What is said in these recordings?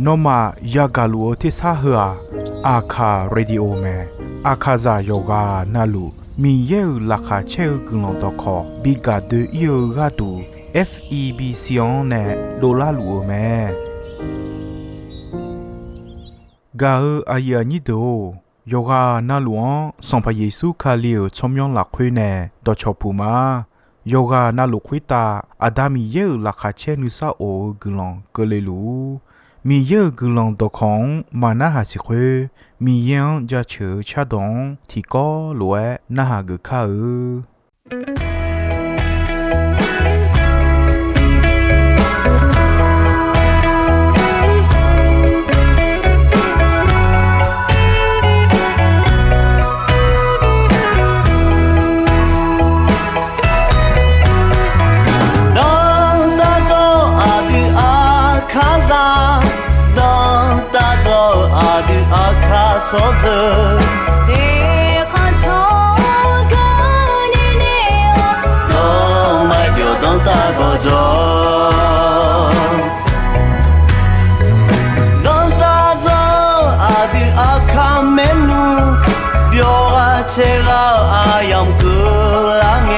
နောမယာဂလူအတိစာဟာအာခာရေဒီယိုမဲအခါဇာယောဂာနာလူမီယေလာခါချေကုလွန်တော့ခေါ်ဘီဂါဒီယောဂါတူ FEB စီယွန်နဲ့ဒေါ်လာလူမဲဂါအာယာနီဒိုယောဂာနာလွန်စံဖယေစုခါလီယချုံယွန်လာခွေးနဲ့တော့ချပူမာယောဂာနာလူခွေတာအဒါမီယေလာခါချေနုစာအိုဂလွန်ကလေလူမီယေဂလွန်တော့ခေါင်မနာဟာစီခွေမီယန်ကြချေချဒုံတီကောလွဲနာဟာဂခါ所着，你看草根的你哦，从来就当大个着，当大着阿的阿卡梅努，表阿切拉阿样个啷个。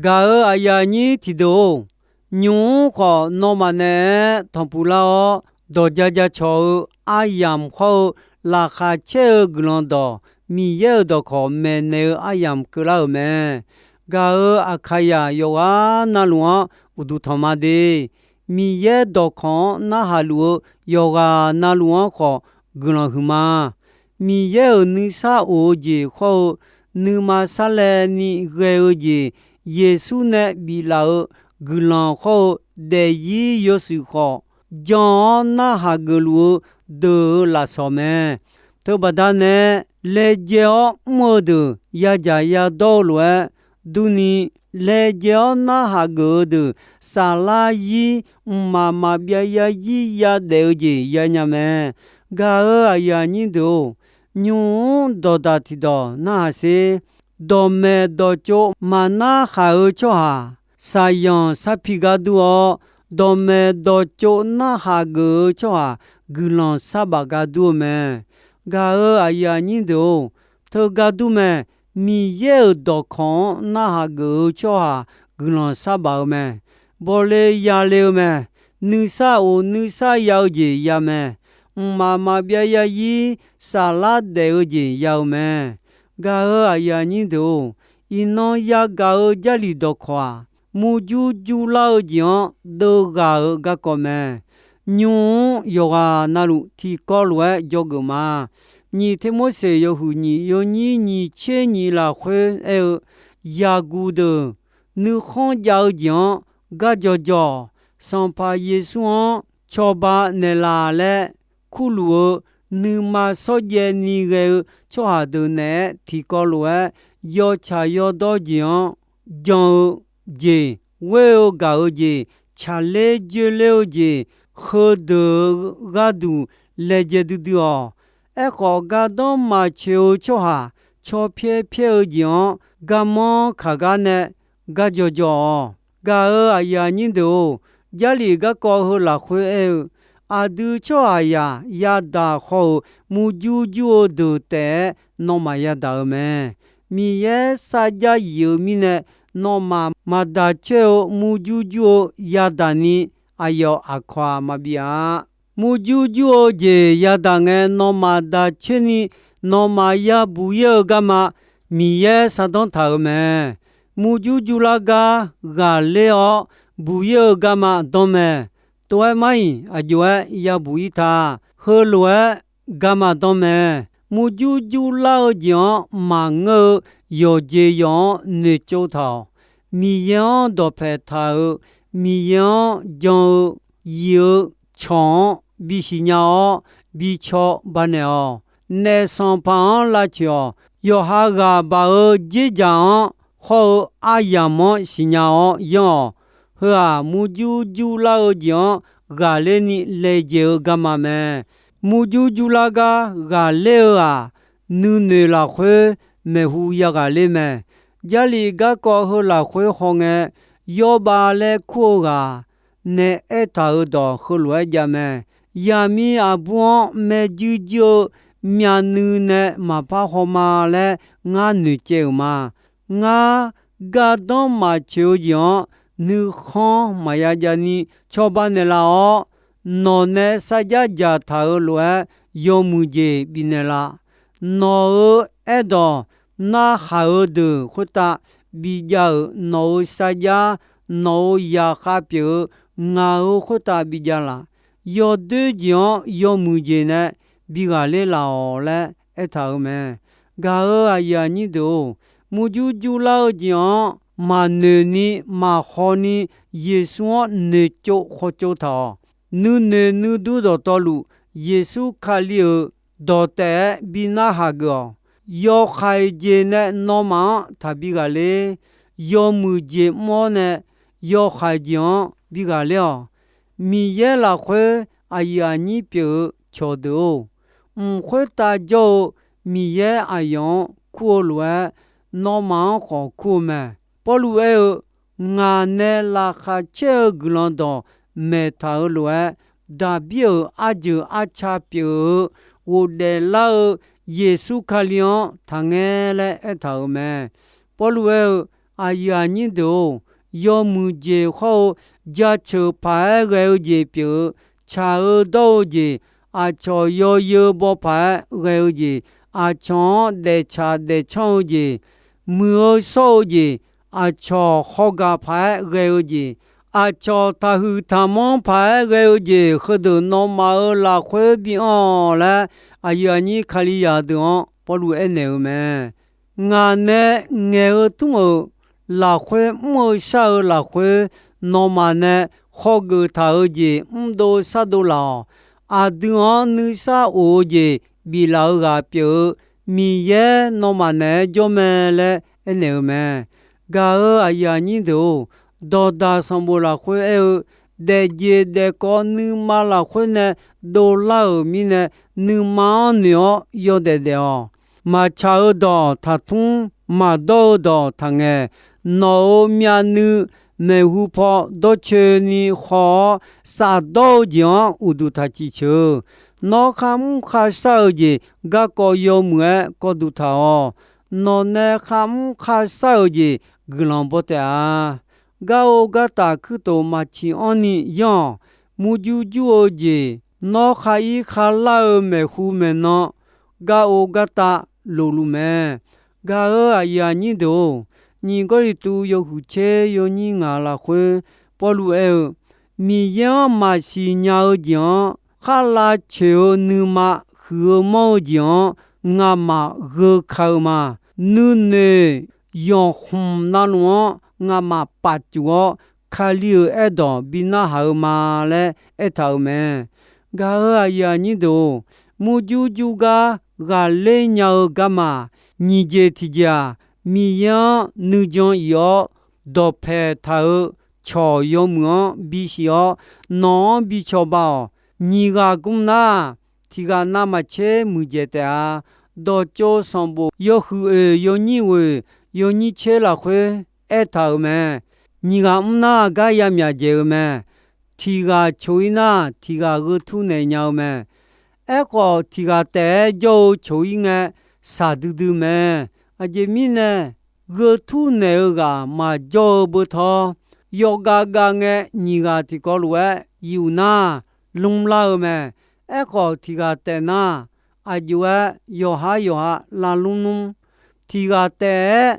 ဂါအာယာနီတီဒိုညုံခေါ်နောမနဲထံပူလာဒေါ်ကြကြချောအာယမ်ခေါ်လာခါချေဂလွန်ဒေါ်မီယေဒေါ်ခေါ်မဲနေအာယမ်ကလာမဲဂါအခါယာယောအာနာလွန်ဥဒုထမဒေမီယေဒေါ်ခေါ်နာဟာလူယောဂာနာလွန်ခေါ်ဂလွန်ဟူမာမီယေနိစာအိုဂျေခေါ်နုမဆာလဲနီဂေအိုဂျေ ယေစုနဲ့ဘီလာဂူလန်ခေါဒေယီယောစုခေါဂျောင်းနာဟာဂလူဒေလာဆောမဲတောဘဒါနဲ့လေကျော်မိုဒရကြရတော့လွယ်ဒူနီလေကျော်နာဟာဂဒဆာလာယီမမပြယကြီးရတဲ့ကြီးရညမဲဂါအယာညင်းတို့ညွန်းဒေါ်တာတီတော်နာစေဒေါ်မဲဒေါ်ချိုမနာခါချောဟာစာယံစဖိကဒူဒေါ်မဲဒေါ်ချိုနာဟာဂချောဟာဂူလွန်စဘဂဒူမဲဂါအယာညင်းတို့ထောဂဒူမဲမီရဲဒေါ်ခွန်နာဟာဂချောဟာဂူလွန်စဘမဲဘောလေရလေမဲနုစာအိုနုစာရောက်ကြီးရမဲမမပြရကြီးဆာလာဒေကြီးရောက်မဲဂါအယာညင်းတို့ဤနောရဂါကြလီတော့ခွာမူဂျူဂျူလာကြောင့်ဒေဂါဂကောမဲညွန်းယောဂာနာလူတီကောလွဲယောဂမာညီထေမိုးစေယဟုညီယောညီညီချေညီလာခွဲယာဂူဒနုခွန်ကြောင့်ဂါကြောကြောစံပါယေဆွန်ချောဘာနေလာလေခုလူနုမဆော့ဂျေနီဂေချောဟာဒနဲ့တီကောလွဲယောချာယောတော့ကြောင့်ဂျောဂျေဝဲဂါဂျေချာလေဂျေလေဂျေခေဒဂါဒူလေဂျေဒူဒီအောခေါဂါတော့မချေချောဟာချောဖျဲဖျဲကြောင့်ဂမောခါကနဲ့ဂါကြောကြောဂါအယာညင်းတို့ဂျာလီဂကောဟလာခွဲအာဒူချောအာယာယာဒါခေါမူဂျူဂျူဒူတဲနောမယာဒါမဲမီယေစာဂျာယီမီနဲ့နောမဒါချေမူဂျူဂျူယာဒါနီအယောအခွာမဘီယာမူဂျူဂျူဂျေယာဒါငဲနောမဒါချေနီနောမယာဘူယေဂမမီယေစာဒွန်ထာမဲမူဂျူဂျူလာဂါဂါလေအောဘူယေဂမဒွန်မဲตัวไม่อายุยาบุยตาเฮลัวกามาตอมมูจูจูลาจอมังโยเจยอนเนโจทามียอนดอเพทามียอนจอเยชองบิชิญาบิชอบาเนอเนสัมปันลาจอยอฮากาบาเจจางโฮอายามชิญายอဟာမူဂျူဂျူလာကြောင့်ဂါလေနီလေကျေဂမမဲမူဂျူဂျူလာကဂါလေဟာနူနေလာခွေမေဟူရဂါလေမဲဂျာလီဂကောဟလာခွေခေါငဲယောဘာလေခိုကနေအထာတော်ခလွဲကြမဲယာမီအဘွန်မေဂျူဂျူမြန်နူနဲ့မပါခေါ်မာလဲငါနူကျဲမာငါဂါတော့မချိုကြောင့်နုခွန်မယာဂျာနီချောပါနေလာနော်နဲစကြကြထာလွယ်ယောမူဂျေဘီနေလာနော်အဲ့တော့နာဟာဒခုတာဘီဂျာနော်စကြနော်ယာခပြေငါခုတာဘီဂျာလာယောဒွကြောင့်ယောမူဂျေနဲ့ဘီကလေးလာလဲအဲ့ထာမဲဂါအယာညီတို့မူဂျူဂျူလာကြောင့်မာနေနီမာခေါနီယေဆုနေချိုခေါချိုတာနုနေနုဒူတော်လူယေဆုခါလီဒေါ်တဲဘီနာဟာဂောယောခိုင်ဂျေနဲ့နောမသဘီကလေယောမူဂျေမောနဲ့ယောခိုင်ဂျွန်ဘီကလေမီရဲလာခွဲအယာနီပြေချောဒိုခွဲတာဂျိုမီရဲအယောခိုလွယ်နောမခေါ်ခုမဲပလူငါနဲလာခချေဂလွန်တော်မေထာလွယ်ဒါပြေအဂျအချပြေဝဒေလာယေစုခလျောထငဲလဲအထာမဲပလူအာယာညင်းတို့ယောမူဂျေခေါဂျာချဖာရဲဂျေပြေချာတော့ဂျေအချောယောယောဘောဖာရဲဂျေအချောဒေချာဒေချောဂျေမူဆောဂျေအချောခောဂဖာရဲဂျေအချောတဟူသမောဖာရဲဂျေခဒနောမာလာခွေဘီအောလာအယာနီခလီယာဒွန်ပလူအနေမဲငါနဲ့ငဲတုမ là khuê mơ sao là khuê nó mà nè khó gỡ thở gì đô sa đô lò à đứa nữ sa ô gì bị lão gà biểu mi ye nó mà nè cho mẹ lệ nè mẹ gà ai nhìn đâu đó đã xong bộ là khuê để gì để có nữ mà là khuê nè đô la mi nè nữ mà nữa yo để mà cha đó thà thung mà đó thằng nghe nó mía nữ mẹ hu po đó chơi ni khó sa đó giang udu thà chi chơi nó khám khá sao gì gà có yo mẹ có du thà nó nè khám khá sao gì glam bớt gà ta cứ tổ mà chỉ oni yang mu ju gì nó khá la mẹ hu mẹ nó gà ta lulu mẹ gà ai nhìn đâu nhìn cái tu yo hu che yo nhìn ngà la khuê bỏ lu mi yang mà xì nhau giang khá la chèo nữ mà hứa mau giang ngà mà gơ khâu mà nữ nè yang hum na luôn ngà mà bắt chúa khá liu đó bị na hậu mà lẽ thâu mẹ gà ai nhìn đâu mu ju gà lên nhau gà mà nhị dê thì già mi yang nữ giang yo đo phe thâu cho yo mưa bị xio nó bị cho bao nhị gà cũng na thì gà na mà chế mu dê ta đo cho xong bộ yo hu yo nhị chế là khuê thâu mẹ nhị gà na gà yam ya dê mẹ thì gà chui na thì gà gỡ thu này nhau mẹ có thì gà té dâu chui nghe sa du mẹ à dê mi nè gỡ thu này gà mà dâu bơ thọ yo gà nghe nhị gà thì có lúa yêu na lung la mẹ có thì gà té na à yo ha la lung thì gà té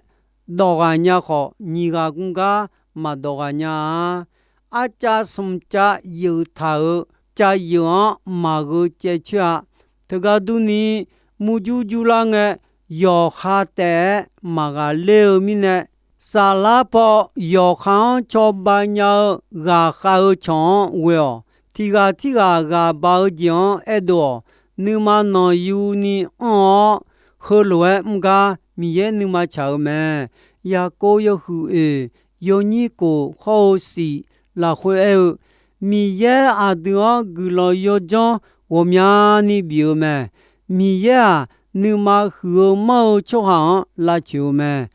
đò gà nhà khó nhị gà cũng gà mà đò gà nhà à cha sum cha yêu thảo cha yêu mà gỡ che cha thực ra du ni mu ju la nghe yo ha té mà gà leo mi nè sa la po yo khang cho ba nhau gà khao chong well thì gà bao giang edo nữ mà nó yêu ni hơ lúa mga mi ye nữ mà chào mẹ ya cô yo hu yo ni cô khó si là khuê mi ye à đứa gửi lo yo cho wo mya ni biểu mẹ mi ye nữ mà hứa mau cho hàng là chiều mẹ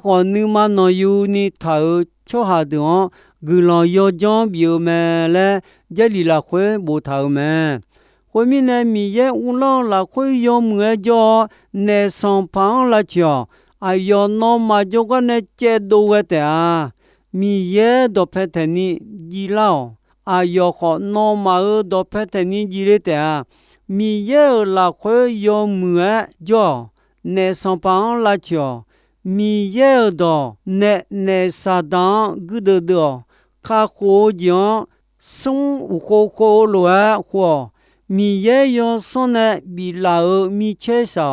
còn nữ mà nó yêu ni thảo cho hà đứa gửi lo yo cho biểu mẹ là gia li là khuê bố thảo mẹ khuê mi nè mi ye u lo là khuê yo mẹ cho nè song phang là chiều ai yo nó mà cho cái nè chế đồ cái mi ye do phe ni ji lao a yo kho no ma do phe ni ji le ta mi ye la kho yo mue jo ne son pa la cho mi ye do ne sa dan gu de do kha kho jian song u kho lo kho mi ye yo son ne bi la mi che sa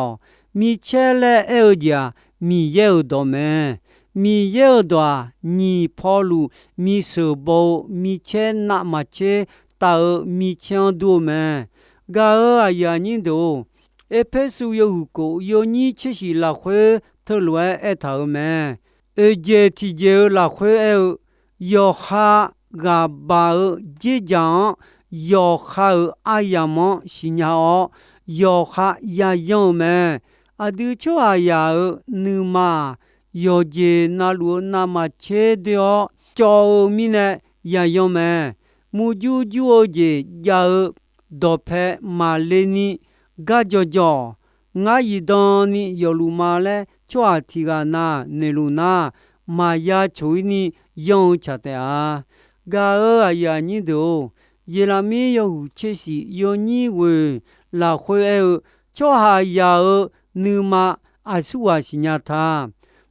mi che le dia mi ye do me mi ye doa ni polu mi so bo mi che na ma che ta mi chen do me ga ya ni do e pe su yo ko yo ni che si la khwe tho lwa tha me e je ti je la khwe yo ha ga ba je jan yo ha ayamo sinya yo ha ya yo me adu cho ya nu ma yo je na lu na ma che dio cho mi ne ya yo me mu ju je ya do phe ma le ni ga jo nga yi don ni yo lu ma le chwa thi ga na ne lu na ma ya chui ni yong cha te a ga ya ni do ye la mi yo hu che si yo ni we la khwe cho ha ya nu ma a su wa si nya tha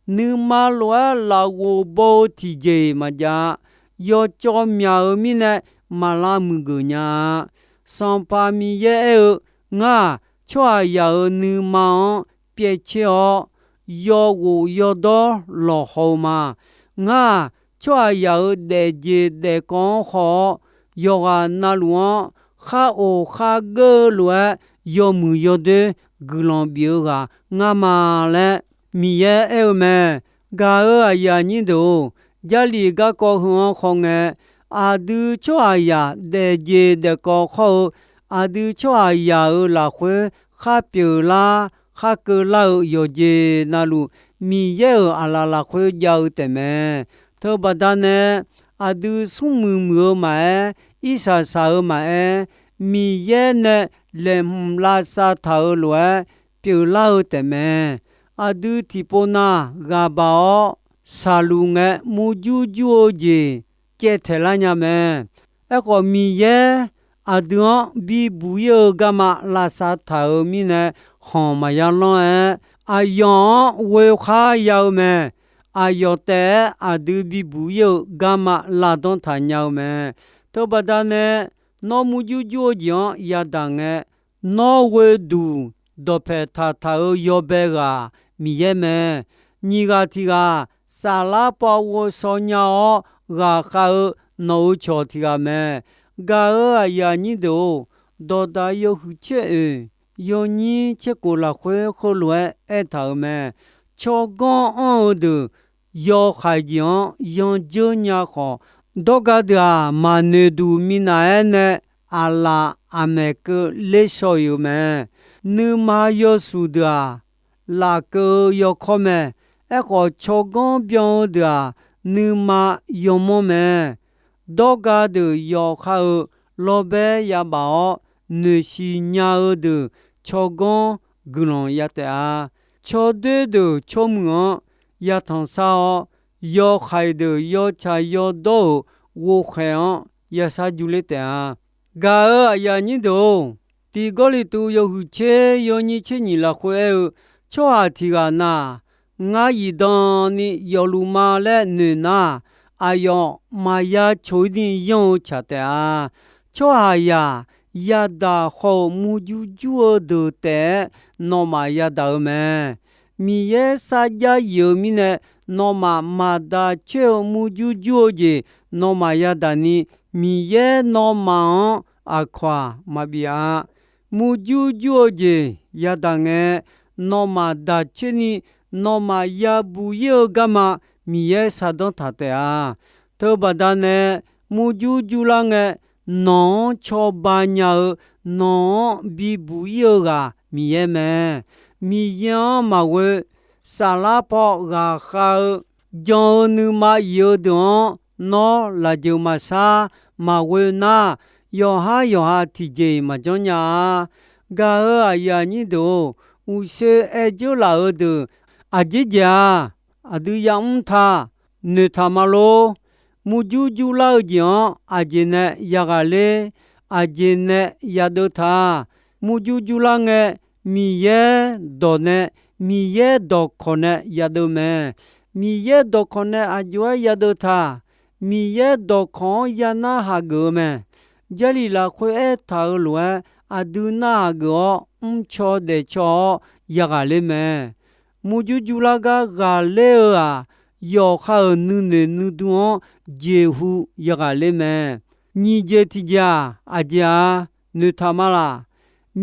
nữ mà loa là wo bo ti je mà ja yo cho mya mi ne mà la mu gu nya sam pa mi ye nga chwa ya nữ mà pye che yo wo yo do lo ho ma ငါချွာယောတဲ့ဂျေတဲ့ကောခောယောဂနာလွန်ခါအိုခါဂလွဲယောမှုယောတဲ့ဂလွန်ပြောကငါမာလဲမီရဲ့အဲမဲဂါအယာညင်းတို့ဂျာလီကကောဟွန်ခေါငဲအာဒူချွာယာတဲ့ဂျေတဲ့ကောခောအာဒူချွာယာလာခွေခါပြလာခါကလာယောဂျေနာလူမီရဲ့အလာလာခွေကြောက်တဲ့မဲသောပဒနဲ့အဒူဆုမှုမျိုးမဲဣစာစာမဲမီရဲ့နဲ့လေမလာစာထာလွယ်ပြလာတဲ့မဲအဒူတီပိုနာဂါဘောဆာလူငဲမူဂျူဂျူဂျေကျဲထဲလာညမဲအခုမီရဲ့အဒူဘီဘူယောဂမလာစာထာမီနဲ့ခေါ်မရလောအယောဝေခါယောမဲအာယောတဲ့အဒူဘီဘူယောဂမလာဒွန်ထာညောမဲတောပဒနဲ့နောမူဂျူဂျူဂျောရဒငဲနောဝေဒူဒေါ်ဖေထာထာယောဘေကမီယေမဲညီကတိကဆာလာပေါ်ဝဆောညောဂါခါနောချောတိကမဲဂါအယာညီတိုဒေါ်တာယောဟုချေယောညီချက်ကိုလာခွဲခိုလွဲအဲထာမဲချောကွန်အောဒယောခိုင်ယောယွန်ဂျုညာခောဒေါဂဒာမနေဒူမီနာအဲနဲ့အလာအမေကလေဆိုယမဲနုမာယောစုဒာလာကေယောခောမဲအခုချောကွန်ပြောင်းဒာနုမာယောမမဲဒေါဂဒယောခါလောဘေယဘောနုရှိညာဒချောကွန်ဂလွန်ယတဲ့အားချောဒေဒချောမွန်ယထောင်စာယောခိုင်ဒယောချာယောဒိုဝခေယယစာဂျူလက်တဲ့အားဂါအယာညင်းတို့တီဂိုလီတူယောဟုချေယောညိချင်းညီလာခွဲချောဟာတီကနာငါယီဒန်နီယောလူမာလဲနေနာအယောမာယာချိုးdinယောချတဲ့အားချောဟာယာယဒါခောမူဂျူဂျူဒတဲ့နောမာယဒါမဲမီယေစာဂျာယောမီနဲ့နောမာမာဒါချေမူဂျူဂျူဂျေနောမာယဒါနီမီယေနောမာအခွာမဘီယာမူဂျူဂျူဂျေယဒါငဲနောမာဒါချီနီနောမာယဘူယေဂမမီယေစာဒွန်ထတဲ့အားသောဘဒနဲ့မူဂျူဂျူလာငဲနောချောဘာညာနောဘီဘူယေဂမီယေမဲမီယောမဝဲဆာလာပေါဂါခါဂျောနုမယောဒွန်နောလာဂျူမဆာမဝဲနာယောဟာတီဂျေမဂျောညာဂါအယာညီတိုဦးစေအဂျူလာဒအဂျီဂျာအဒူယမ်သာနေသမလိုမူဂျူဂျူလာဂျောအဂျေနဲ့ယာဂလေအဂျေနဲ့ယာဒိုသာမူဂျူဂျူလာငဲမီယေဒေါ်နဲ့မီယေဒေါ်ခွန်နဲ့ယဒုမဲမီယေဒေါ်ခွန်နဲ့အကျွဲယဒုသာမီယေဒေါ်ခွန်ယနာဟာဂုမဲဂျလီလာခွဲထာလွယ်အဒူနာဂောချောဒေချောယဂလေမဲမူဂျူဂျူလာကဂါလေအာယောခါနုနေနုဒွန်ဂျေဟုယဂလေမဲညီဂျေတီဂျာအဂျာနုထမလာ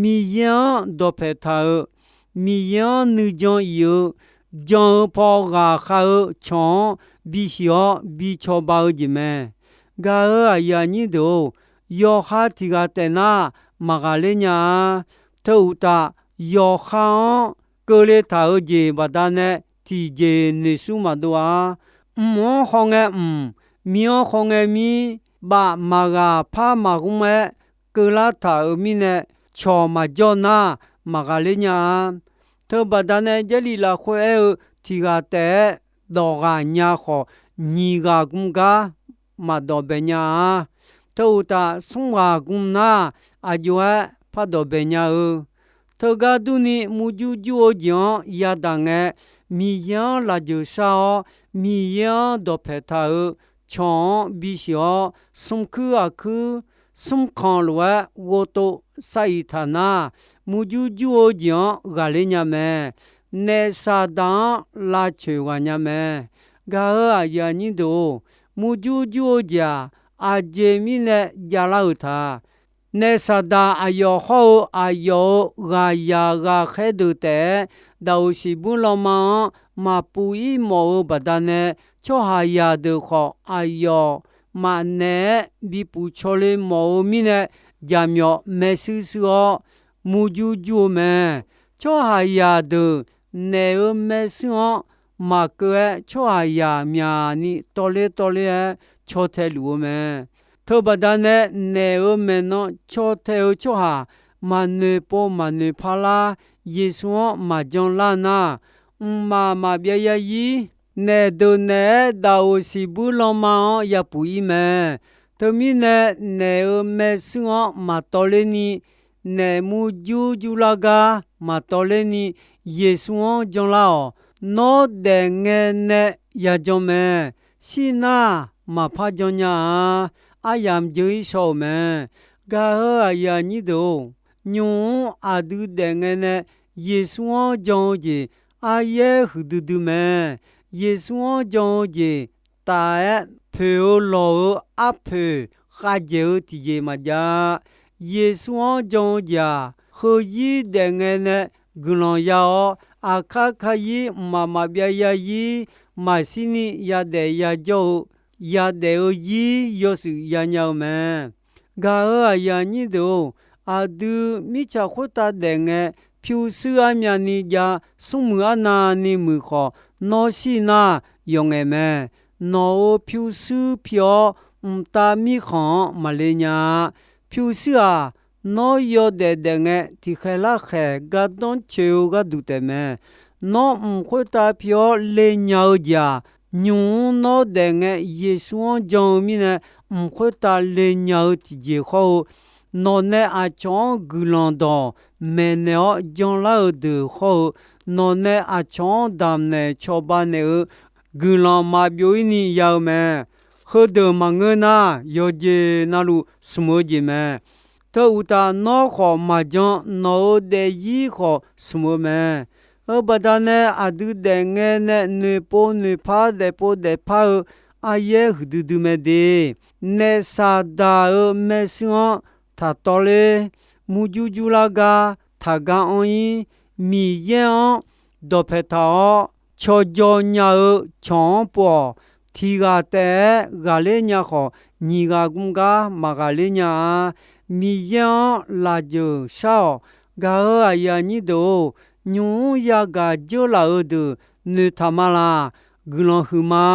မီယန်ဒေါ်ဖေထာမီယန်နူဂျွန်ယောဂျွန်ဖောဂါခါချွန်ဘီရှောဘီချောဘာဂျီမဲဂါအယာညီတိုယောခါတီကတဲ့နာမဂါလေညာထို့တာယောခါကိုလေထာဂျေဘဒနဲ့တီဂျေနေဆုမဒွာမောခေါငဲမီယောခေါငဲမီဘာမဂါဖာမဂုမဲကလာထာမီနဲ့ချောမဂျောနာမဂါလေညာသောဘဒနဲ့ဂျလီလာခွဲတီကတဲ့ဒေါ်ကညာခောညီကကုမ်ကမဒေါ်ဘညာသောတာဆုံကကုမ်နာအကျွဲဖတ်ဒေါ်ဘညာသောကဒုနီမူဂျူဂျူဂျောယဒငဲမီယောလာဂျူရှာမီယောဒေါ်ဖေထာချွန်ဘီရှောဆုံခုအခုဆုံခေါ်လွယ်ဝတိုဆိုင်ဌာနာမူဂျူဂျူဂျောဂါလေညာမဲနေစာဒန်လာချေဝညာမဲ ga ya ni do mu ju ju ja a je mi ne ja la tha ne sa da ayo ho ayo ga ya ga khe du te da si bu lo ma pu yi mo ba da ne cho ha ya de kho ayo ma ne bi pu cho le mo mi ne ja myo me su su o mu ju ju me cho ha ya de ne o me su o ma ke cho ha ya mya ni to le cho the lu me to ba da ne o me no cho the o cho ha ma ne pha la yesu ma jon la na ma bia ya yi ne do ne da o si bu lo ma ya pu yi me to mi ne o me su o ma to le ni ne mu ju ju la ga ma to le ni yesu jon la o no de nge ne ya jon me si na ma pha jon nya a yam ju so me ga ya ni do nyu a du de nge ne yesu jon ji a ye hu du me yesu jon ji ta phe lo a phe kha je ti je ma ja yesu jon ja ho yi de nge ne gulon ya o a kha yi ma bia ya yi ma si ni ya de ya jo ya de o yi yo su ya nya me ga ya ni do a du mi cha kho ta de nge phyu su a mya ni ja sung mu a na ni mu kho no si na yong e me no phyu su phyo ta mi kho ma le nya phyu su a no yo de nge ti khe la khe ga don cheu ga du te me no kho ta phyo le nya o ja nyu no de nge yesu jong mi ne kho ta le nya o ti je kho no ne a chong gulon do me ne o jon la de kho no ne a chong dam ne cho ba ne gulon ma byo ni ya me kho de ma nge na yo je na lu smo je me to uta no kho ma jon no de yi kho smo me ba da ne a du de nge ne po pha de pha a ye hu du me de ne sa da me su ta to le mu ju ju la ga ta ga on yi mi ye on do phe ta cho jo nya chong po thi ga te ga le nya kho ni ga gung ga ma ga le nya mi ye la jo sha ga ya ni do nyu ya ga jo la de ne ta ma la gulon hu ma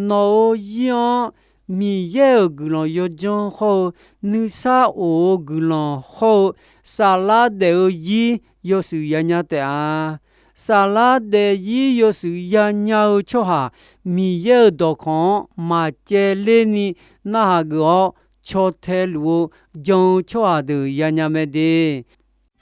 no yan mi ye gulon yo jon ho nu sa o gulon ho sala de yi yo su ya nya te a sala de yi yo su ya nya o cho ha mi ye do khon ma che le ni na ha go cho the lu jon cho ha de ya nya me de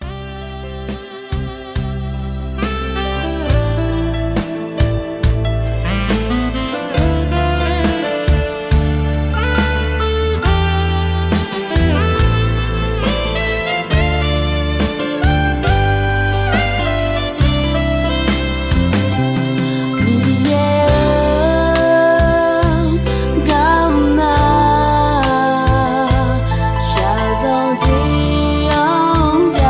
Hãy subscribe cho kênh Ghiền Mì Gõ để không bỏ lỡ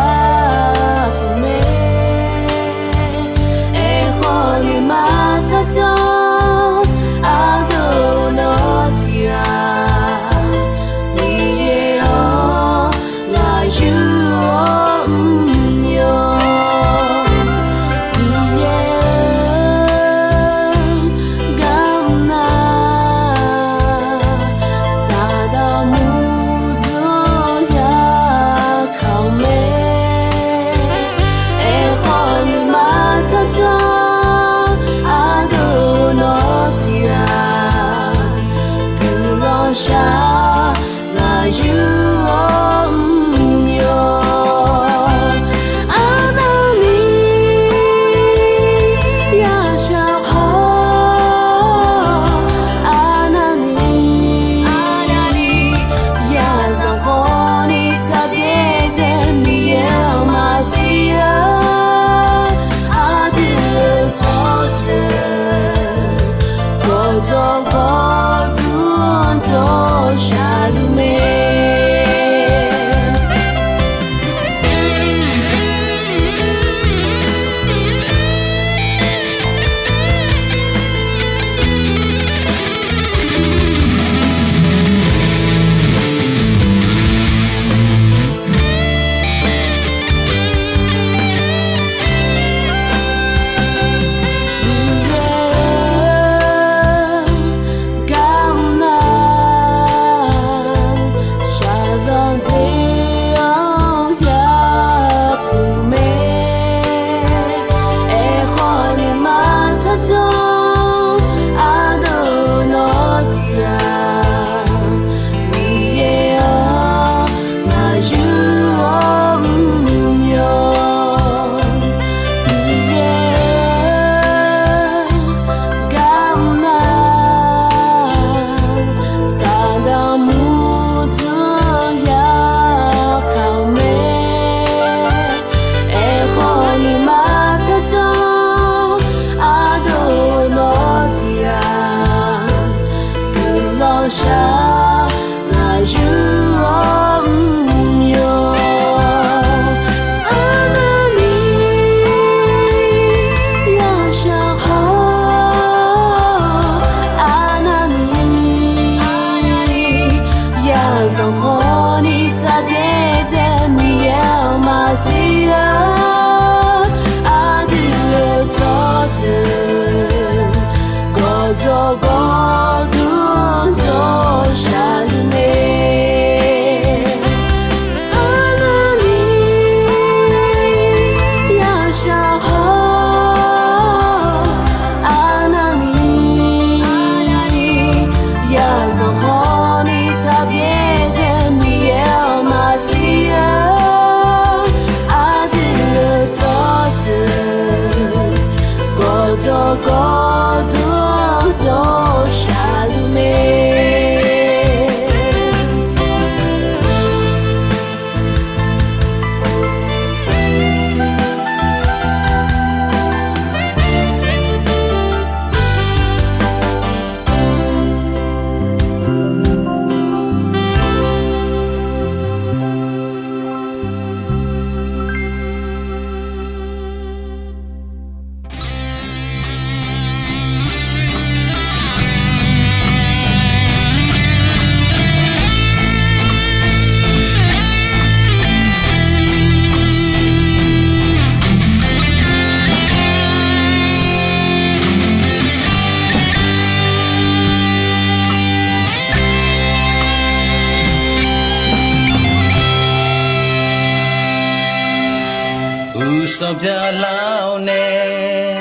ပြလောင်းနဲ့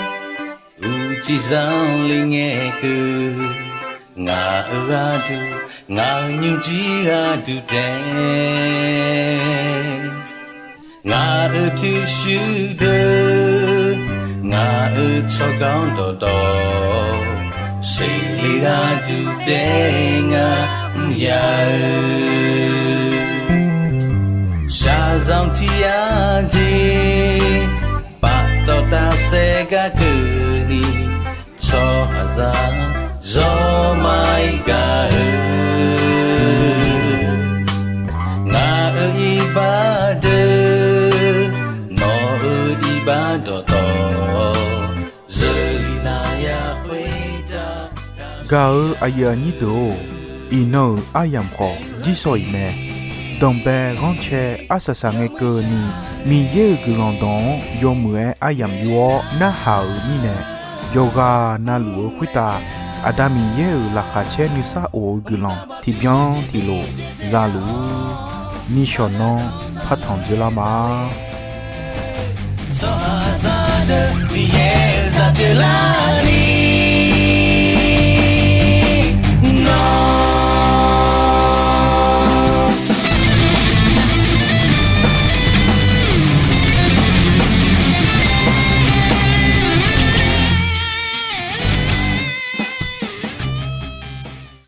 ဦးကြည်ဆောင်လေးငယ်ကူငါအရာတူငါညူကြီးဟာတူတဲ့ငါအဖြူရှူတဲ့ငါအချောကောင်းတော်စိတ်လေးဟာတူတဲ့ငါရာရှာဆောင်တီယာကြီးပတ်တော်တာစေကကူနီချောဟာဇာဇောမိုင်ကာငါအီပါဒနော်အီပါတော်ဇလီနာယာဝေတာ ဂါအယာနီတိုဤနောအယံခေါ်ဂျီဆိုယမဲတုံပဲရွန်ချေအဆဆာငေကောနီမီယေဂူလွန်တောယုံမွေအယံယောနာဟာဦးနီနေယောဂာနာလူခွိတာအဒမီယေလာခါချေနီဆာအိုဂူလွန်တီဗျန်တီလိုဇာလူမီရှောနောဖတ်ထောင်ဂျလာမာ So hazard, yes, that the lani.